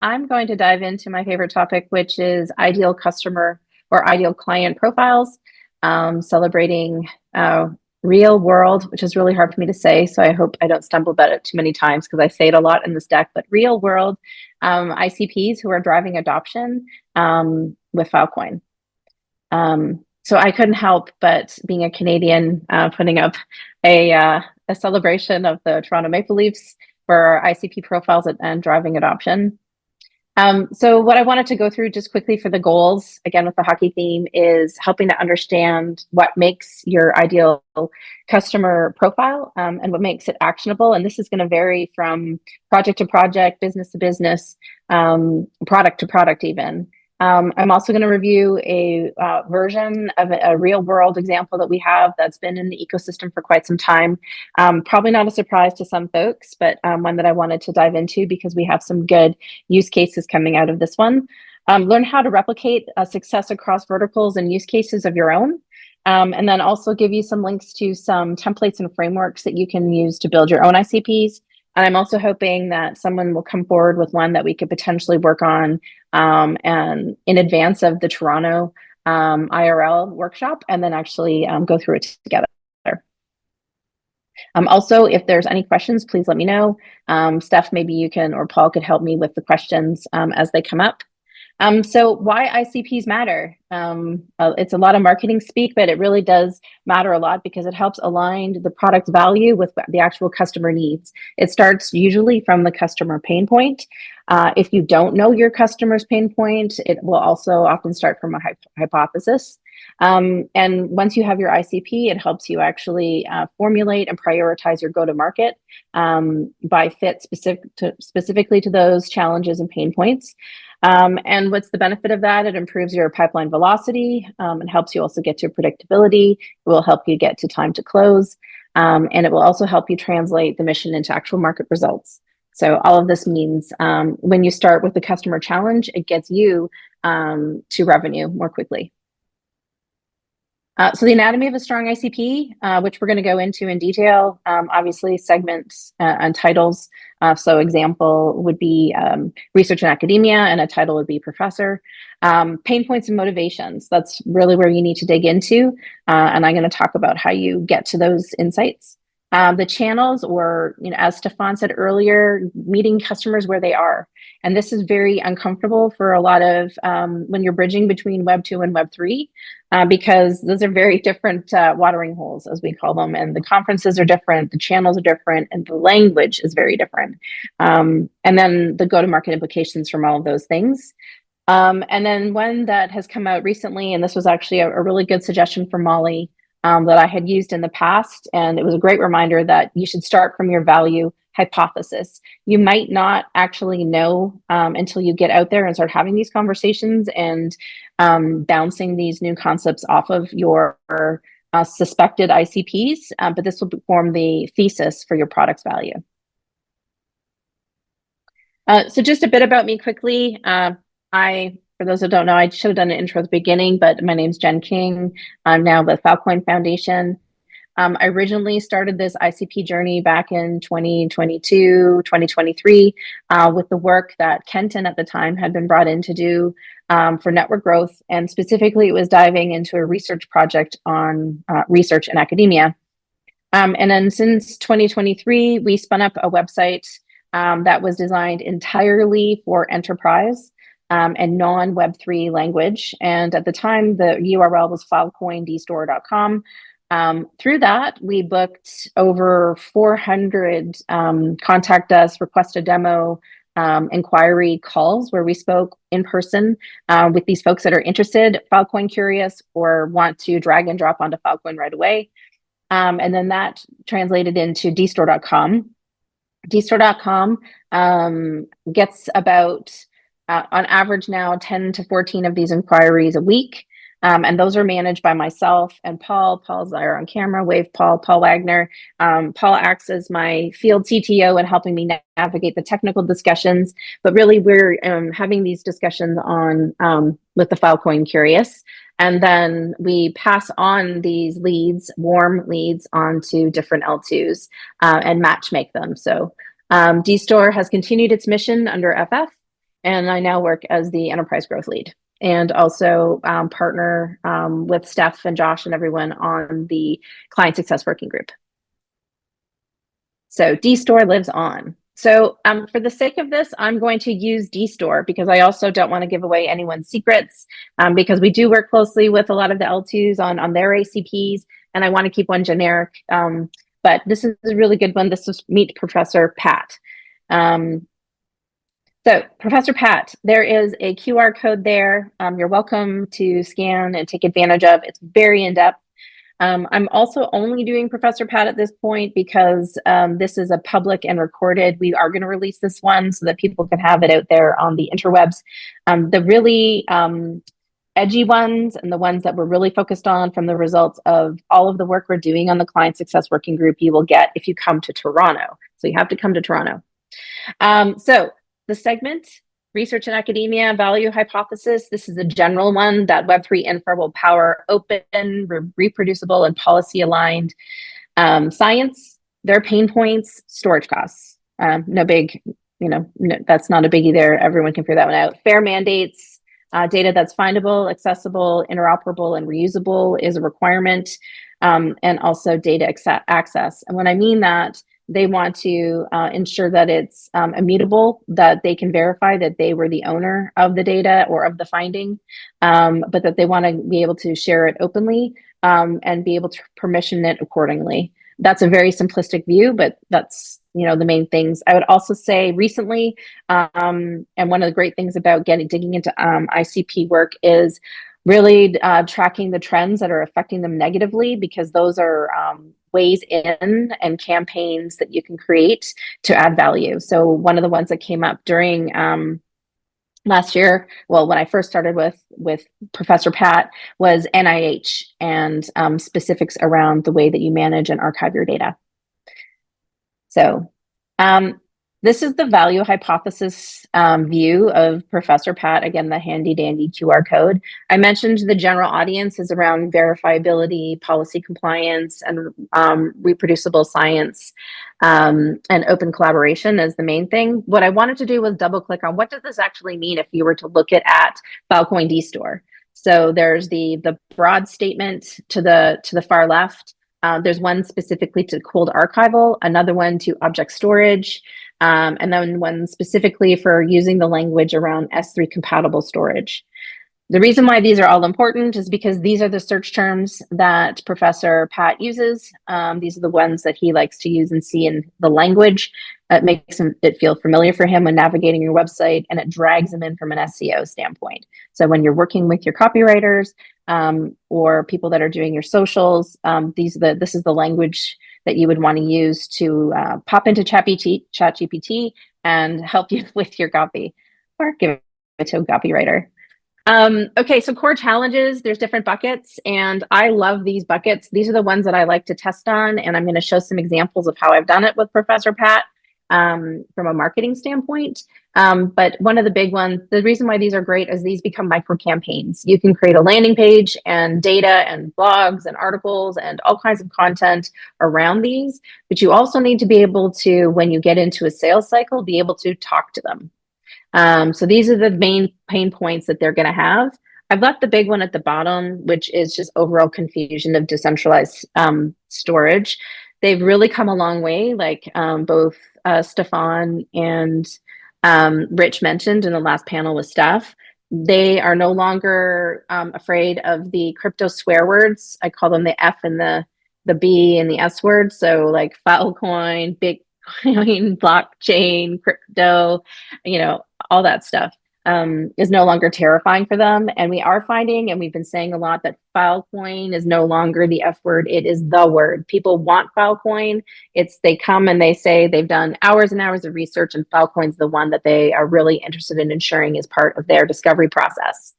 I'm going to dive into my favorite topic, which is ideal customer or ideal client profiles, celebrating real world, which is really hard for me to say. So I hope I don't stumble about it too many times because I say it a lot in this deck, but real world ICPs who are driving adoption with Filecoin. So I couldn't help but being a Canadian, putting up a celebration of the Toronto Maple Leafs for ICP profiles and driving adoption. So what I wanted to go through just quickly for the goals, again with the hockey theme, is helping to understand what makes your ideal customer profile and what makes it actionable. And this is going to vary from project to project, business to business, product to product even. I'm also going to review a version of a real world example that we have that's been in the ecosystem for quite some time. Probably not a surprise to some folks, but one that I wanted to dive into because we have some good use cases coming out of this one. Learn how to replicate success across verticals and use cases of your own. And then also give you some links to some templates and frameworks that you can use to build your own ICPs. And I'm also hoping that someone will come forward with one that we could potentially work on and in advance of the Toronto IRL workshop, and then actually go through it together. Also, if there's any questions, please let me know. Steph, maybe you can, or Paul could help me with the questions as they come up. So why ICPs matter? It's a lot of marketing speak, but it really does matter a lot because it helps align the product value with the actual customer needs. It starts usually from the customer pain point. If you don't know your customer's pain point, it will also often start from a hypothesis. And once you have your ICP, it helps you actually formulate and prioritize your go-to-market by fit specifically to those challenges and pain points. And what's the benefit of that? It improves your pipeline velocity. It helps you also get to predictability. It will help you get to time to close. And it will also help you translate the mission into actual market results. So all of this means when you start with the customer challenge, it gets you to revenue more quickly. So the anatomy of a strong ICP, which we're going to go into in detail, obviously segments and titles. So example would be research and academia, and a title would be professor. Pain points and motivations, that's really where you need to dig into. And I'm going to talk about how you get to those insights. The channels, or as Stefan said earlier, meeting customers where they are. And this is very uncomfortable for a lot of when you're bridging between Web 2 and Web 3, because those are very different watering holes, as we call them. And the conferences are different, the channels are different, and the language is very different. And then the go-to-market implications from all of those things. And then one that has come out recently, and this was actually a really good suggestion from Molly, that I had used in the past. And it was a great reminder that you should start from your value hypothesis. You might not actually know until you get out there and start having these conversations and bouncing these new concepts off of your suspected ICPs, but this will form the thesis for your product's value. So just a bit about me quickly. For those who don't know, I should have done an intro at the beginning, but my name's Jen King. I'm now the Filecoin Foundation. I originally started this ICP journey back in 2022, 2023, with the work that Kenton at the time had been brought in to do for network growth. And specifically, it was diving into a research project on research and academia. And then since 2023, we spun up a website that was designed entirely for enterprise and non-Web3 language. And at the time, the URL was filecoindstore.com. Through that, we booked over 400 contact us, request a demo, inquiry calls where we spoke in person with these folks that are interested, Filecoin curious, or want to drag and drop onto Filecoin right away. And then that translated into dstore.com. Dstore.com gets about on average now 10 to 14 of these inquiries a week. And those are managed by myself and Paul. Paul's there on camera, wave Paul Wagner. Paul acts as my field CTO and helping me navigate the technical discussions. But really, we're having these discussions on with the Filecoin curious. And then we pass on these leads, warm leads, onto different L2s and match make them. So DStore has continued its mission under FF. And I now work as the enterprise growth lead and also partner with Steph and Josh and everyone on the client success working group. So DStore lives on. So for the sake of this, I'm going to use DStore because I also don't want to give away anyone's secrets because we do work closely with a lot of the L2s on their ICPs, and I want to keep one generic. But this is a really good one. This is Meet Professor Pat. So Professor Pat, there is a QR code there. You're welcome to scan and take advantage of. It's very in-depth. I'm also only doing Professor Pat at this point because this is a public and recorded. We are going to release this one so that people can have it out there on the interwebs. The really edgy ones and the ones that we're really focused on from the results of all of the work we're doing on the Client Success Working Group, you will get if you come to Toronto. So you have to come to Toronto. So the segment, Research and Academia, Value Hypothesis. This is a general one that Web3 infra will power open, reproducible, and policy-aligned science. Their pain points, storage costs. No big, no, that's not a biggie there. Everyone can figure that one out. Fair mandates, data that's findable, accessible, interoperable, and reusable is a requirement, and also data access. And when I mean that, they want to ensure that it's immutable, that they can verify that they were the owner of the data or of the finding, but that they want to be able to share it openly and be able to permission it accordingly. That's a very simplistic view, but that's the main things. I would also say recently, and one of the great things about digging into ICP work is really tracking the trends that are affecting them negatively, because those are ways in and campaigns that you can create to add value. So one of the ones that came up during last year, well, when I first started with Professor Pat, was NIH and specifics around the way that you manage and archive your data. So this is the value hypothesis view of Professor Pat. Again, the handy dandy QR code. I mentioned the general audience is around verifiability, policy compliance, and reproducible science and open collaboration as the main thing. What I wanted to do was double click on what does this actually mean if you were to look at Filecoin DStore. So there's the broad statement to the far left. There's one specifically to cold archival, another one to object storage, and then one specifically for using the language around S3 compatible storage. The reason why these are all important is because these are the search terms that Professor Pat uses. These are the ones that he likes to use and see in the language. It makes it feel familiar for him when navigating your website, and it drags him in from an SEO standpoint. So when you're working with your copywriters or people that are doing your socials, this is the language that you would want to use to pop into ChatGPT and help you with your copy, or give it to a copywriter. Okay, so core challenges, there's different buckets, and I love these buckets. These are the ones that I like to test on, and I'm going to show some examples of how I've done it with Professor Pat from a marketing standpoint. But one of the big ones, the reason why these are great is these become micro campaigns. You can create a landing page and data and blogs and articles and all kinds of content around these, but you also need to be able to, when you get into a sales cycle, be able to talk to them. So these are the main pain points that they're going to have. I've left the big one at the bottom, which is just overall confusion of decentralized storage. They've really come a long way, like both Stefan and Rich mentioned in the last panel with Steph. They are no longer afraid of the crypto swear words. I call them the F and the B and the S words. So like Filecoin, Bitcoin, blockchain, crypto, all that stuff is no longer terrifying for them. And we are finding, and we've been saying a lot, that Filecoin is no longer the F word. It is the word. People want Filecoin. They come and they say they've done hours and hours of research, and Filecoin's the one that they are really interested in ensuring is part of their discovery process.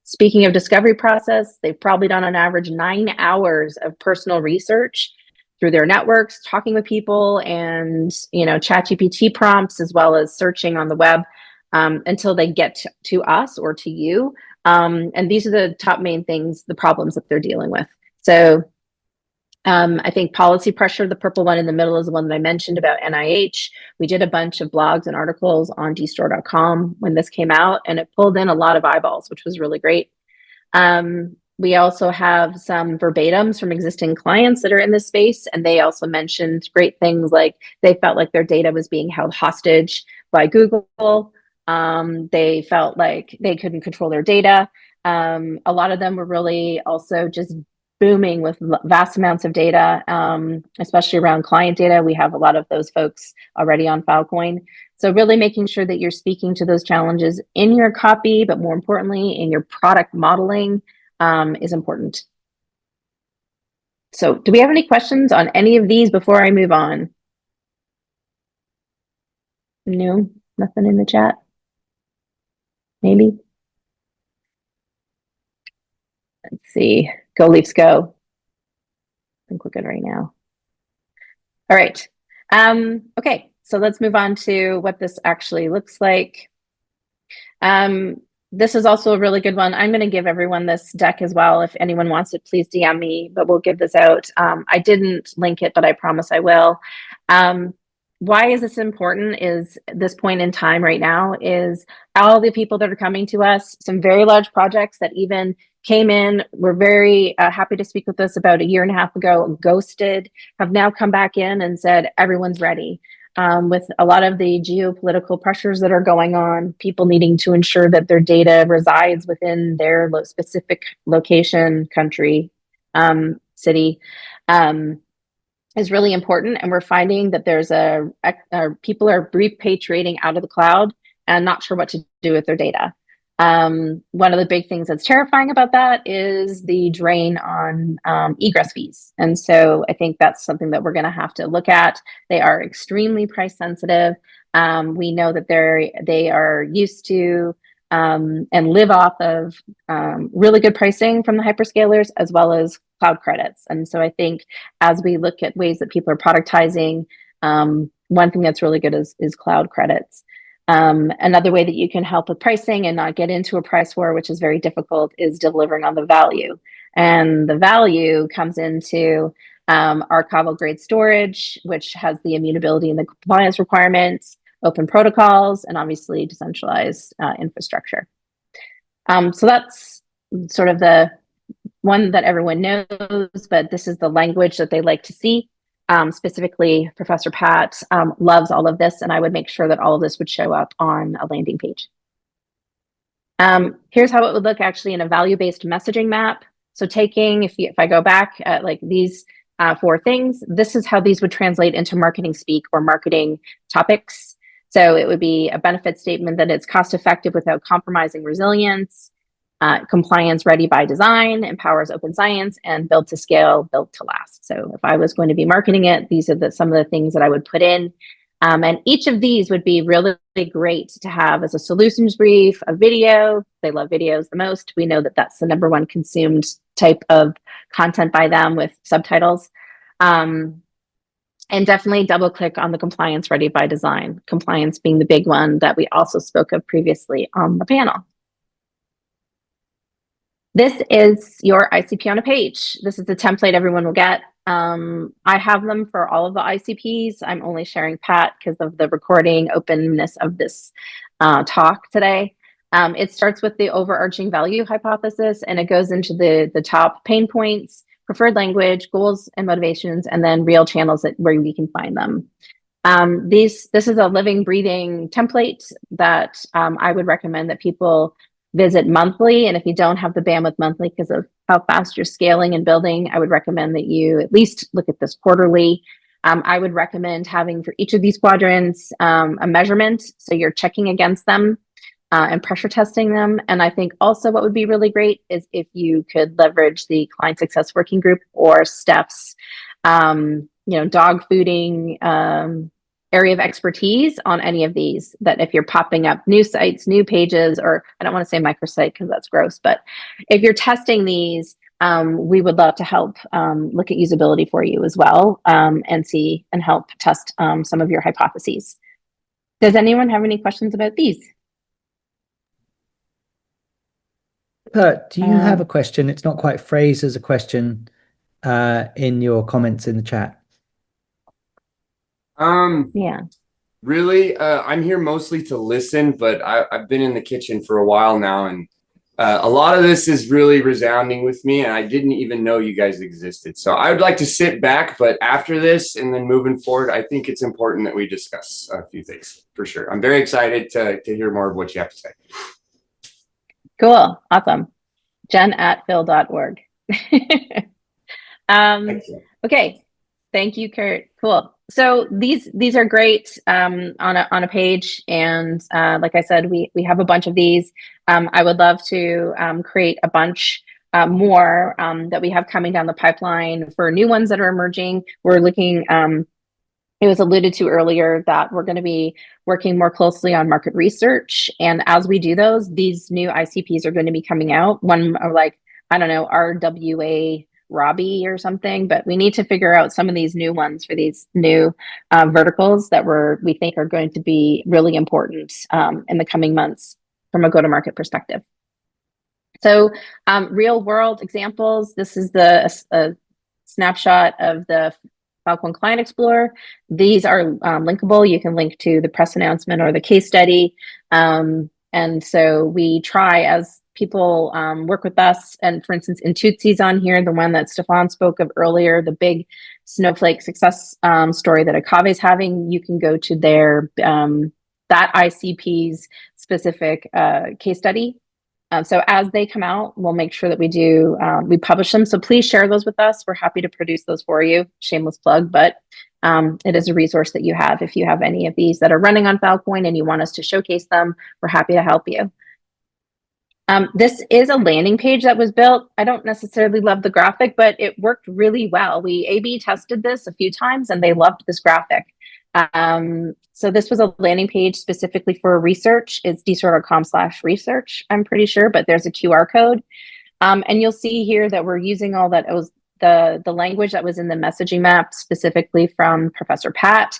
Speaking of discovery process, they've probably done on average 9 hours of personal research through their networks, talking with people, and ChatGPT prompts, as well as searching on the web until they get to us or to you. And these are the top main things, the problems that they're dealing with. So I think policy pressure, the purple one in the middle, is the one that I mentioned about NIH. We did a bunch of blogs and articles on dstore.com when this came out, and it pulled in a lot of eyeballs, which was really great. We also have some verbatims from existing clients that are in this space, and they also mentioned great things like they felt like their data was being held hostage by Google. They felt like they couldn't control their data. A lot of them were really also just booming with vast amounts of data, especially around client data. We have a lot of those folks already on Filecoin. So really making sure that you're speaking to those challenges in your copy, but more importantly, in your product modeling is important. So do we have any questions on any of these before I move on? No, nothing in the chat. Maybe. Let's see. Go Leafs go. I think we're good right now. All right. Okay, so let's move on to what this actually looks like. This is also a really good one. I'm going to give everyone this deck as well. If anyone wants it, please DM me, but we'll give this out. I didn't link it, but I promise I will. Why is this important is this point in time right now is all the people that are coming to us, some very large projects that even came in, were very happy to speak with us about a year and a half ago, ghosted, have now come back in and said, everyone's ready. With a lot of the geopolitical pressures that are going on, people needing to ensure that their data resides within their specific location, country, city, is really important. And we're finding that there's people are repatriating out of the cloud and not sure what to do with their data. One of the big things that's terrifying about that is the drain on egress fees. And so I think that's something that we're going to have to look at. They are extremely price sensitive. We know that they are used to and live off of really good pricing from the hyperscalers as well as cloud credits. And so I think as we look at ways that people are productizing, one thing that's really good is cloud credits. Another way that you can help with pricing and not get into a price war, which is very difficult, is delivering on the value. And the value comes into archival grade storage, which has the immutability and the compliance requirements, open protocols, and obviously decentralized infrastructure. So that's sort of the one that everyone knows, but this is the language that they like to see. Specifically, Professor Pat loves all of this, and I would make sure that all of this would show up on a landing page. Here's how it would look actually in a value-based messaging map. So taking, if I go back at like these 4 things, this is how these would translate into marketing speak or marketing topics. So it would be a benefit statement that it's cost-effective without compromising resilience, compliance ready by design, empowers open science, and built to scale, built to last. So if I was going to be marketing it, these are some of the things that I would put in. And each of these would be really great to have as a solutions brief, a video. They love videos the most. We know that that's the #1 consumed type of content by them with subtitles. And definitely double click on the compliance ready by design, compliance being the big one that we also spoke of previously on the panel. This is your ICP on a page. This is the template everyone will get. I have them for all of the ICPs. I'm only sharing Pat because of the recording openness of this talk today. It starts with the overarching value hypothesis, and it goes into the top pain points, preferred language, goals and motivations, and then real channels where we can find them. This is a living, breathing template that I would recommend that people visit monthly. And if you don't have the bandwidth monthly because of how fast you're scaling and building, I would recommend that you at least look at this quarterly. I would recommend having for each of these quadrants a measurement, so you're checking against them and pressure testing them. And I think also what would be really great is if you could leverage the client success working group or Steph's dog fooding area of expertise on any of these, that if you're popping up new sites, new pages, or I don't want to say microsite because that's gross, but if you're testing these, we would love to help look at usability for you as well and see and help test some of your hypotheses. Does anyone have any questions about these? Do you have a question? It's not quite phrased as a question. in your comments in the chat. Yeah. Really, I'm here mostly to listen, but I've been in the kitchen for a while now, and a lot of this is really resounding with me, and I didn't even know you guys existed. So I would like to sit back, but after this and then moving forward, I think it's important that we discuss a few things for sure. I'm very excited to hear more of what you have to say. Cool. Awesome. jen@phil.org. Okay. Thank you, Kurt. Cool. So these are great on a page, and like I said, we have a bunch of these. I would love to create a bunch more that we have coming down the pipeline for new ones that are emerging. We're looking. It was alluded to earlier that we're going to be working more closely on market research, and as we do those, these new ICPs are going to be coming out. One are like, I don't know, RWA Robbie or something, but we need to figure out some of these new ones for these new verticals that we think are going to be really important in the coming months from a go-to-market perspective. So real world examples, this is a snapshot of the Filecoin Client Explorer. These are linkable. You can link to the press announcement or the case study. And so we try, as people work with us, and for instance, Intutzi's on here, the one that Stefan spoke of earlier, the big Snowflake success story that Akave's having, you can go to their, that ICP's specific case study. So as they come out, we'll make sure that we publish them. So please share those with us. We're happy to produce those for you. Shameless plug, but it is a resource that you have. If you have any of these that are running on Filecoin and you want us to showcase them, we're happy to help you. This is a landing page that was built. I don't necessarily love the graphic, but it worked really well. We A/B tested this a few times and they loved this graphic. So this was a landing page specifically for research. It's dstor.com/research, I'm pretty sure, but there's a QR code. And you'll see here that we're using all that. It was the language that was in the messaging map, specifically from Professor Pat,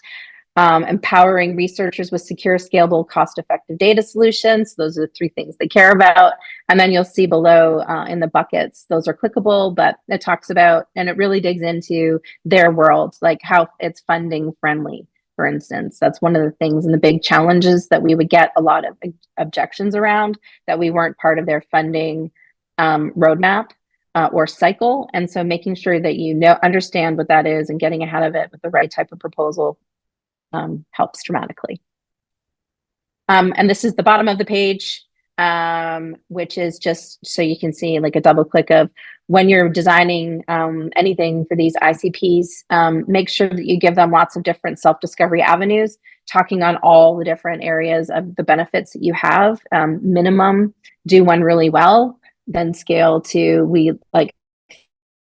empowering researchers with secure, scalable, cost-effective data solutions. Those are the three things they care about. And then you'll see below in the buckets, those are clickable, but it talks about, and it really digs into their world, like how it's funding friendly. For instance, that's one of the things and the big challenges that we would get a lot of objections around, that we weren't part of their funding roadmap or cycle. And so making sure that you understand what that is and getting ahead of it with the right type of proposal helps dramatically. And this is the bottom of the page, which is just so you can see like a double click of when you're designing anything for these ICPs, make sure that you give them lots of different self-discovery avenues, talking on all the different areas of the benefits that you have. Minimum, do one really well, then scale to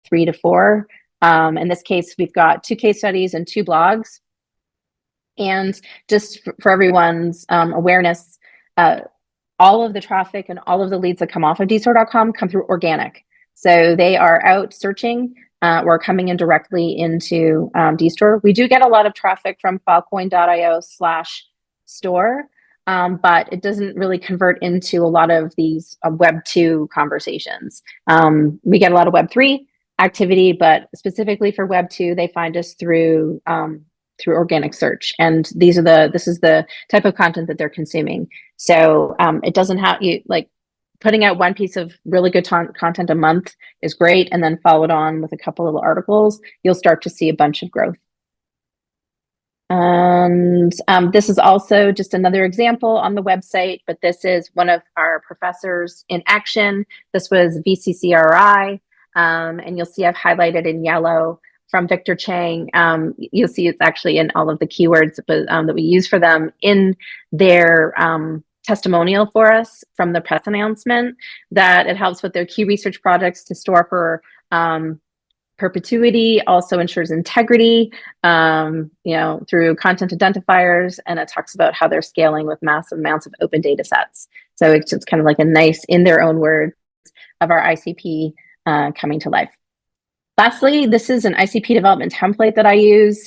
3 to 4. In this case, we've got 2 case studies and 2 blogs. And just for everyone's awareness, all of the traffic and all of the leads that come off of dstor.com come through organic. So they are out searching or coming in directly into dstor. We do get a lot of traffic from filecoin.io/store, but it doesn't really convert into a lot of these Web2 conversations. We get a lot of Web3 activity, but specifically for Web2, they find us through organic search, and this is the type of content that they're consuming. So it doesn't have you like putting out one piece of really good content a month is great, and then followed on with a couple little articles. You'll start to see a bunch of growth. And this is also just another example on the website, but this is one of our professors in action. This was VCCRI, and you'll see I've highlighted in yellow from Victor Chang. You'll see it's actually in all of the keywords that we use for them in their testimonial for us from the press announcement, that it helps with their key research projects to store for perpetuity, also ensures integrity, through content identifiers, and it talks about how they're scaling with massive amounts of open data sets. So it's just kind of like a nice, in their own words, of our ICP coming to life. Lastly, this is an ICP development template that I use.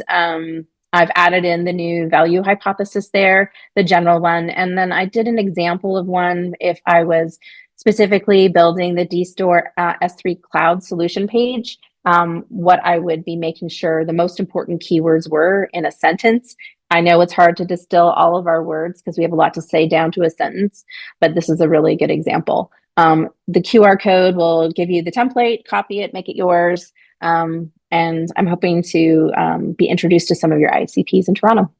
I've added in the new value hypothesis there, the general one, and then I did an example of one if I was specifically building the dstor S3 cloud solution page. what I would be making sure the most important keywords were in a sentence. I know it's hard to distill all of our words because we have a lot to say down to a sentence, but this is a really good example. The QR code will give you the template, copy it, make it yours. And I'm hoping to be introduced to some of your ICPs in Toronto.